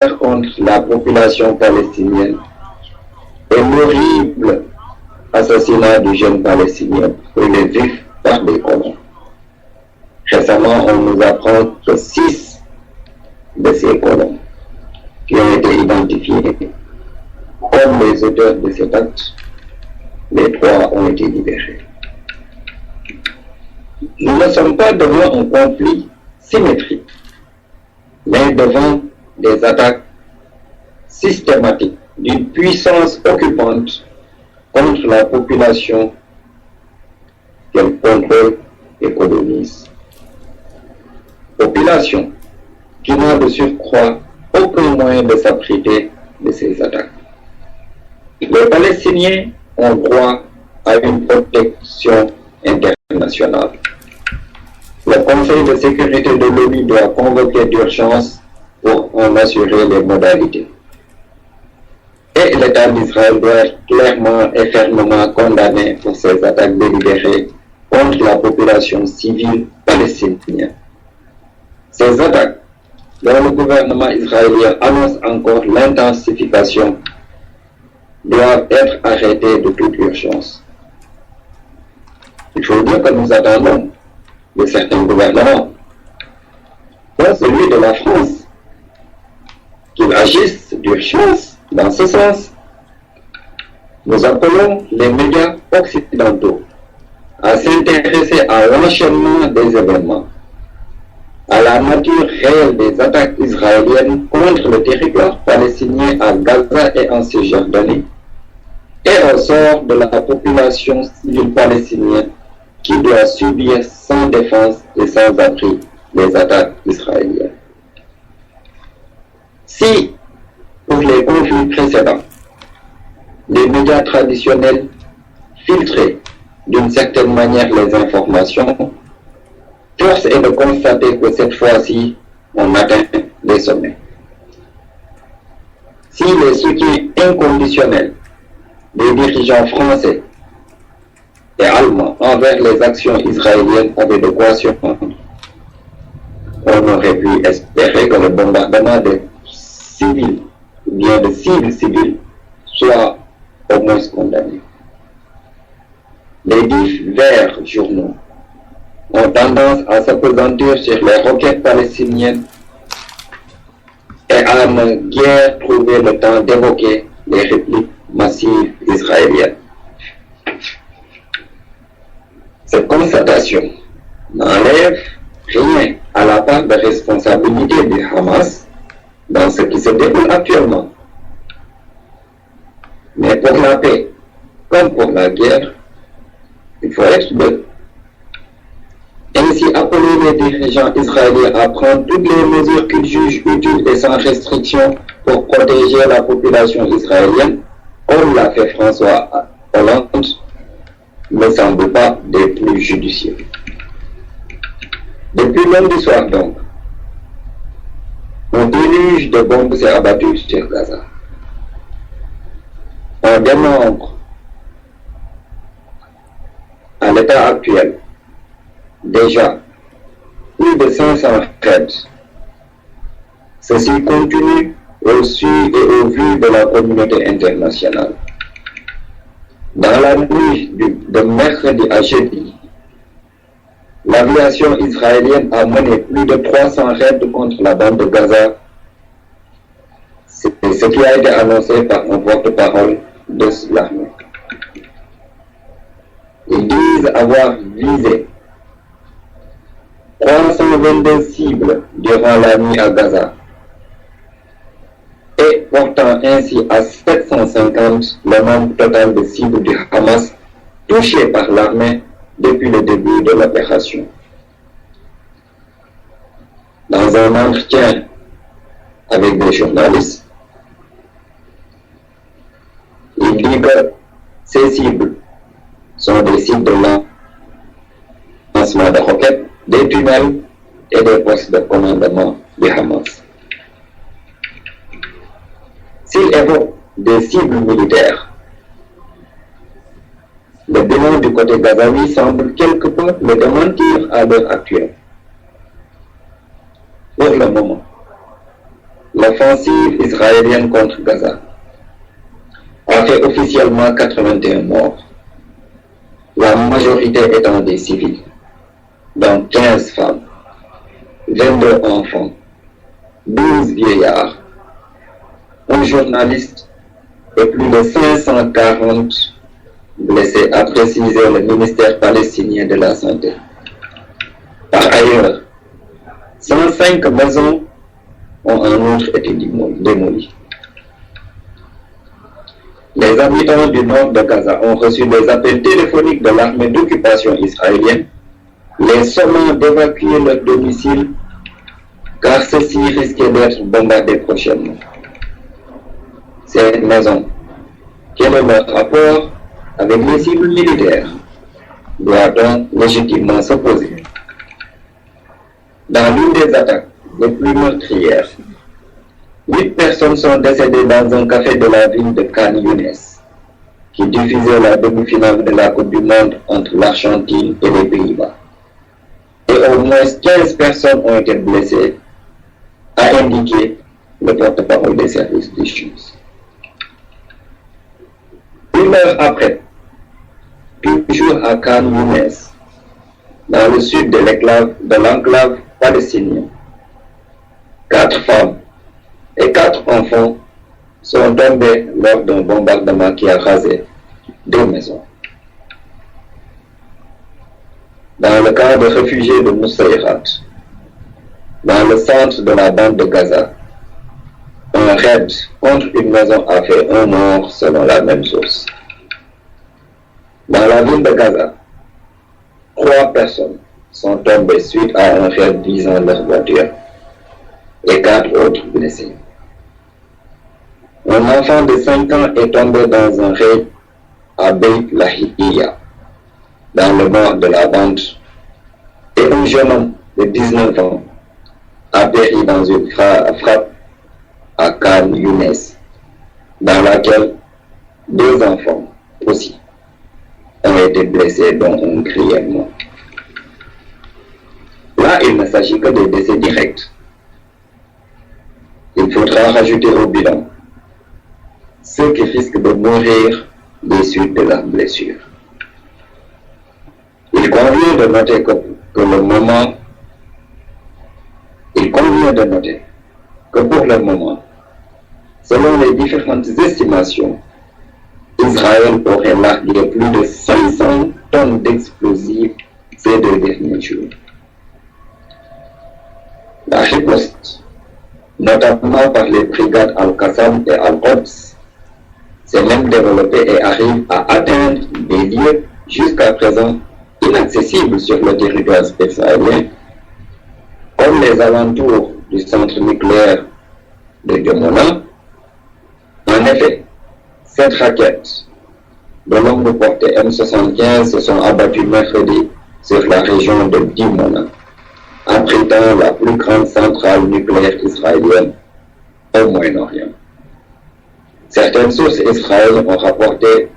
contre la population palestinienne et l'horrible assassinat du jeune palestinien brûlé vif par des colons. Récemment, on nous apprend que 6 de ces colons qui ont été identifiés comme les auteurs de cet acte, les 3 ont été libérés. Nous ne sommes pas devant un conflit symétrique, mais devant des attaques systématiques d'une puissance occupante contre la population qu'elle contrôle et colonise. Population qui n'a de surcroît aucun moyen de s'abriter de ces attaques. Les Palestiniens ont droit à une protection internationale. Le Conseil de sécurité de l'ONU doit convoquer d'urgence pour en assurer les modalités. Et l'État d'Israël doit être clairement et fermement condamné pour ces attaques délibérées contre la population civile palestinienne. Ces attaques, dont le gouvernement israélien annonce encore l'intensification, doivent être arrêtées de toute urgence. Il faut dire que nous attendons de certains gouvernements, dont celui de la France, qu'ils agissent d'urgence dans ce sens. Nous appelons les médias occidentaux à s'intéresser à l'enchaînement des événements, à la nature réelle des attaques israéliennes contre le territoire palestinien à Gaza et en Cisjordanie, et au sort de la population civile palestinienne qui doit subir sans défense et sans abri les attaques israéliennes. Si, pour les conflits précédents, les médias traditionnels filtraient d'une certaine manière les informations, force est de constater que cette fois-ci, on atteint les sommets. Si les soutiens inconditionnels des dirigeants français et allemands envers les actions israéliennes avaient de quoi surprendre, on aurait pu espérer que le bombardement des civils, ou bien de cibles civiles, soit au moins condamné. Les divers journaux ont tendance à s'appesantir sur les requêtes palestiniennes et à ne guère trouver le temps d'évoquer les répliques massives israéliennes. Cette constatation n'enlève rien à la part de responsabilité du Hamas dans ce qui se déroule actuellement. Mais pour la paix, comme pour la guerre, il faut être deux. Ainsi, appeler les dirigeants israéliens à prendre toutes les mesures qu'ils jugent utiles et sans restriction pour protéger la population israélienne, comme l'a fait François Hollande, ne semble pas des plus judicieux. Depuis lundi soir donc, un déluge de bombes s'est abattu sur Gaza. On dénombre à l'état actuel déjà plus de 500 raids. Ceci continue au su et au vu de la communauté internationale. Dans la nuit de mercredi à jeudi, l'aviation israélienne a mené plus de 300 raids contre la bande de Gaza. C'est ce qui a été annoncé par un porte-parole de l'armée. Ils disent avoir visé 322 cibles durant la nuit à Gaza et portant ainsi à 750 le nombre total de cibles du Hamas touchées par l'armée depuis le début de l'opération. Dans un entretien avec des journalistes, il dit que ces cibles sont des sites de lancement de roquettes, des tunnels et des postes de commandement du Hamas. S'il évoque des cibles militaires, le bilan du côté gazaoui semble quelque peu le démentir à l'heure actuelle. Pour le moment, l'offensive israélienne contre Gaza a fait officiellement 81 morts, la majorité étant des civils, dont 15 femmes, 22 enfants, 12 vieillards, un journaliste et plus de 540 blessés, a précisé le ministère palestinien de la Santé. Par ailleurs, 105 maisons ont en outre été démolies. Les habitants du nord de Gaza ont reçu des appels téléphoniques de l'armée d'occupation israélienne, les sommant d'évacuer leur domicile car ceux-ci risquaient d'être bombardés prochainement. Cette maison, quel est leur rapport avec les cibles militaires, doit donc légitimement se poser. Dans l'une des attaques les plus meurtrières, 8 personnes sont décédées dans un café de la ville de Khan Younes, qui diffusait la demi-finale de la Coupe du Monde entre l'Argentine et les Pays-Bas. Et au moins 15 personnes ont été blessées, a indiqué le porte-parole des services des choses. Une heure après, toujours à Khan Younes, dans le sud de l'enclave palestinienne, 4 femmes et 4 enfants sont tombés lors d'un bombardement qui a rasé 2 maisons. Dans le camp de réfugiés de Moussaïrat, dans le centre de la bande de Gaza, un raid contre une maison a fait 1 mort selon la même source. Dans la ville de Gaza, 3 personnes sont tombées suite à un raid visant leur voiture et 4 autres blessés. Un enfant de 5 ans est tombé dans un raid à Beit Lahia, dans le nord de la bande, et un jeune homme de 19 ans a péri dans une frappe à Khan Younes, dans laquelle 2 enfants aussi ont été blessés, dont un grièvement. Là, il ne s'agit que de décès directs. Il faudra rajouter au bilan ceux qui risquent de mourir des suites de leurs blessures. Il convient de noter que pour le moment, selon les différentes estimations, Israël aurait largué plus de 500 tonnes d'explosifs ces 2 derniers jours. La riposte, notamment par les brigades Al-Qassam et Al-Quds, s'est même développée et arrive à atteindre des lieux jusqu'à présent inaccessibles sur le territoire israélien, comme les alentours du centre nucléaire de Dimona. En effet, 7 raquettes de longue portée M75 se sont abattues mercredi sur la région de Dimona, abritant la plus grande centrale nucléaire israélienne au Moyen-Orient. Certaines sources israéliennes ont rapporté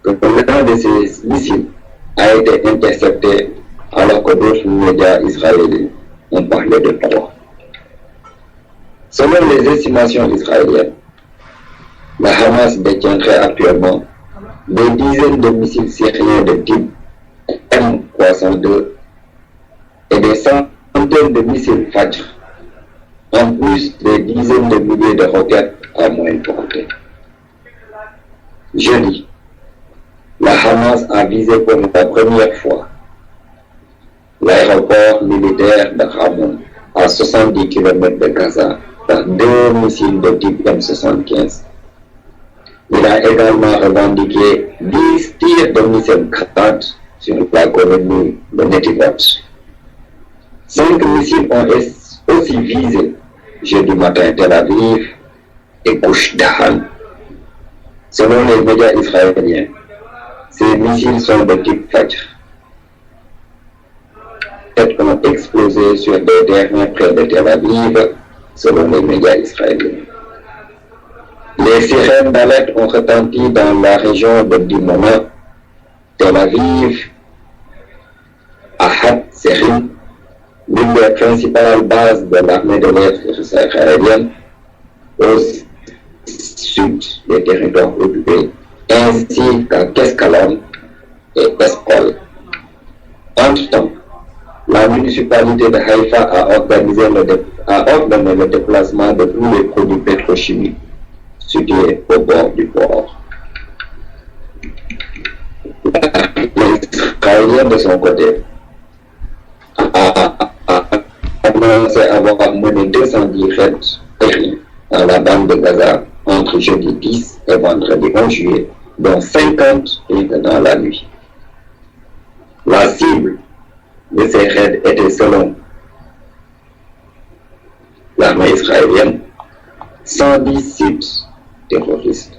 que l'un de ces missiles a été intercepté, alors que d'autres médias israéliens ont parlé de 3. Selon les estimations israéliennes, la Hamas détiendrait actuellement des dizaines de missiles syriens de type M302 et des centaines de missiles Fajr, en plus des dizaines de milliers de roquettes à moyenne portée. Jeudi, la Hamas a visé pour la première fois l'aéroport militaire de Ramon, à 70 km de Gaza, par 2 missiles de type M75. Il a également revendiqué 10 tirs de missiles Grad sur la colonie de Netivot. 5 missiles ont aussi visé jeudi matin Tel Aviv et Gush Dan. Selon les médias israéliens, ces missiles sont de type Fajr. 7 ont explosé sur des terrains près de Tel Aviv, selon les médias israéliens. Les sirènes d'alerte ont retenti dans la région de Dimona, Tel Aviv, Ahad Serim, l'une des principales bases de l'armée de l'air israélienne, au sud des territoires occupés, ainsi qu'à Keskalon et Escol. Entre-temps, la municipalité de Haïfa a ordonné le déplacement de tous les produits pétrochimiques situés au bord du port. Les Israéliens, de son côté, a annoncé avoir mené 210 raids aériens dans la bande de Gaza entre jeudi 10 et vendredi 11 juillet, dont 50 dans la nuit. La cible de ces raids était, selon l'armée israélienne, 110 sites terroristes,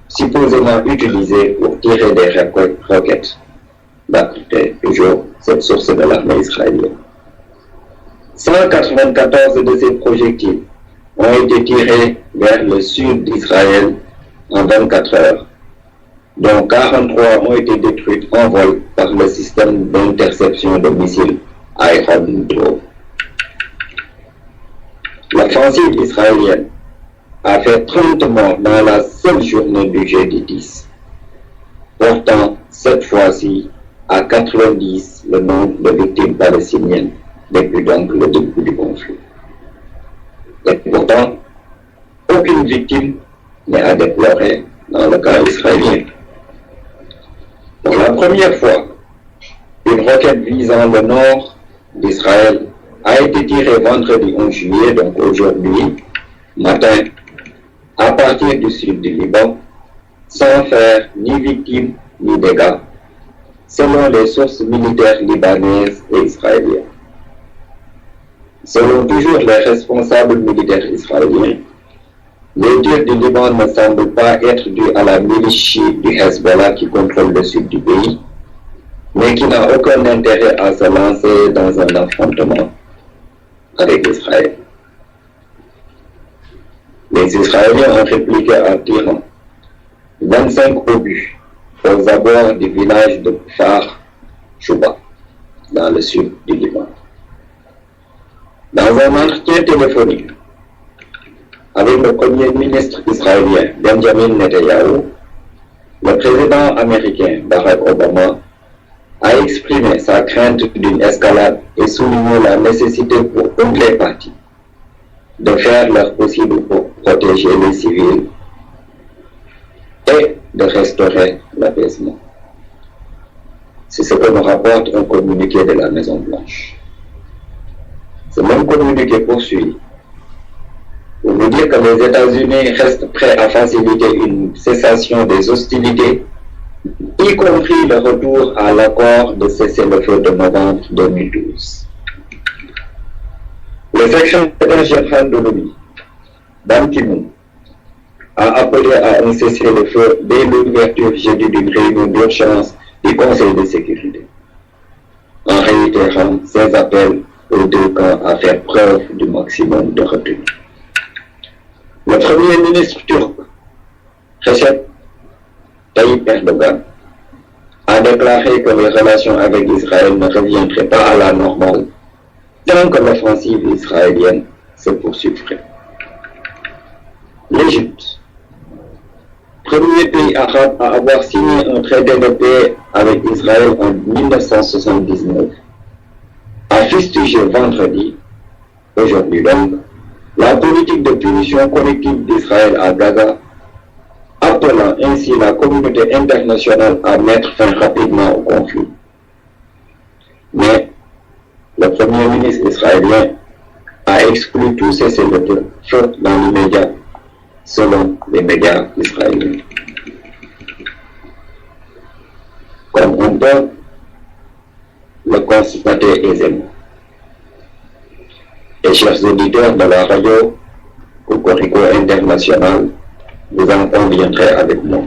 supposément utilisés pour tirer des roquettes, d'après toujours cette source de l'armée israélienne. 194 de ces projectiles ont été tirés vers le sud d'Israël en 24 heures, dont 43 ont été détruites en vol par le système d'interception de missiles Iron Dome. L'offensive israélienne a fait 30 morts dans la seule journée du jeudi 10, portant cette fois-ci à 90 le nombre de victimes palestiniennes depuis donc le début du conflit. Et pourtant, aucune victime n'est à déplorer dans le cas israélien. Pour la première fois, une roquette visant le nord d'Israël a été tirée vendredi 11 juillet, donc aujourd'hui, matin, à partir du sud du Liban, sans faire ni victimes ni dégâts, selon les sources militaires libanaises et israéliennes. Selon toujours les responsables militaires israéliens, les tirs du Liban ne semblent pas être dus à la milice chiite du Hezbollah qui contrôle le sud du pays, mais qui n'a aucun intérêt à se lancer dans un affrontement avec Israël. Les Israéliens ont répliqué en tirant 25 obus aux abords du village de Kfar Shouba, dans le sud du Liban. Dans un entretien téléphonique avec le premier ministre israélien Benjamin Netanyahu, le président américain Barack Obama a exprimé sa crainte d'une escalade et souligné la nécessité pour toutes les parties de faire leur possible pour protéger les civils et de restaurer l'apaisement. C'est ce que nous rapporte un communiqué de la Maison-Blanche. Ce même communiqué poursuit pour nous dire que les États-Unis restent prêts à faciliter une cessation des hostilités, y compris le retour à l'accord de cessez-le-feu de novembre 2012. Le secrétaire général de l'ONU, Ban Ki-moon, a appelé à un cessez-le-feu dès l'ouverture jeudi d'une réunion d'urgence du Conseil de sécurité, en réitérant ses appels aux deux camps à faire preuve du maximum de retenue. Le premier ministre turc, Recep Tayyip Erdogan, a déclaré que les relations avec Israël ne reviendraient pas à la normale tant que l'offensive israélienne se poursuivrait. L'Égypte, premier pays arabe à avoir signé un traité de paix avec Israël en 1979, a fustigé vendredi, aujourd'hui donc, la politique de punition collective d'Israël à Gaza, appelant ainsi la communauté internationale à mettre fin rapidement au conflit. Mais le premier ministre israélien a exclu tout cessez-le-feu dans l'immédiat, selon les médias israéliens. Comme on peut le constater aisément. Et chers auditeurs de la radio Cocorico International, vous en conviendrez avec moi.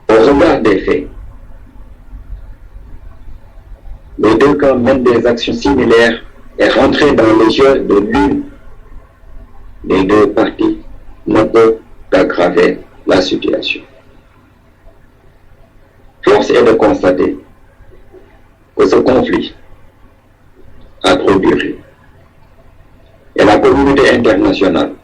Au regard des faits, les deux camps mènent des actions similaires et rentrer dans les jeux de l'une des deux parties ne peut qu'aggraver la situation. Force est de constater que ce conflit a trop duré. Et la communauté communauté internationale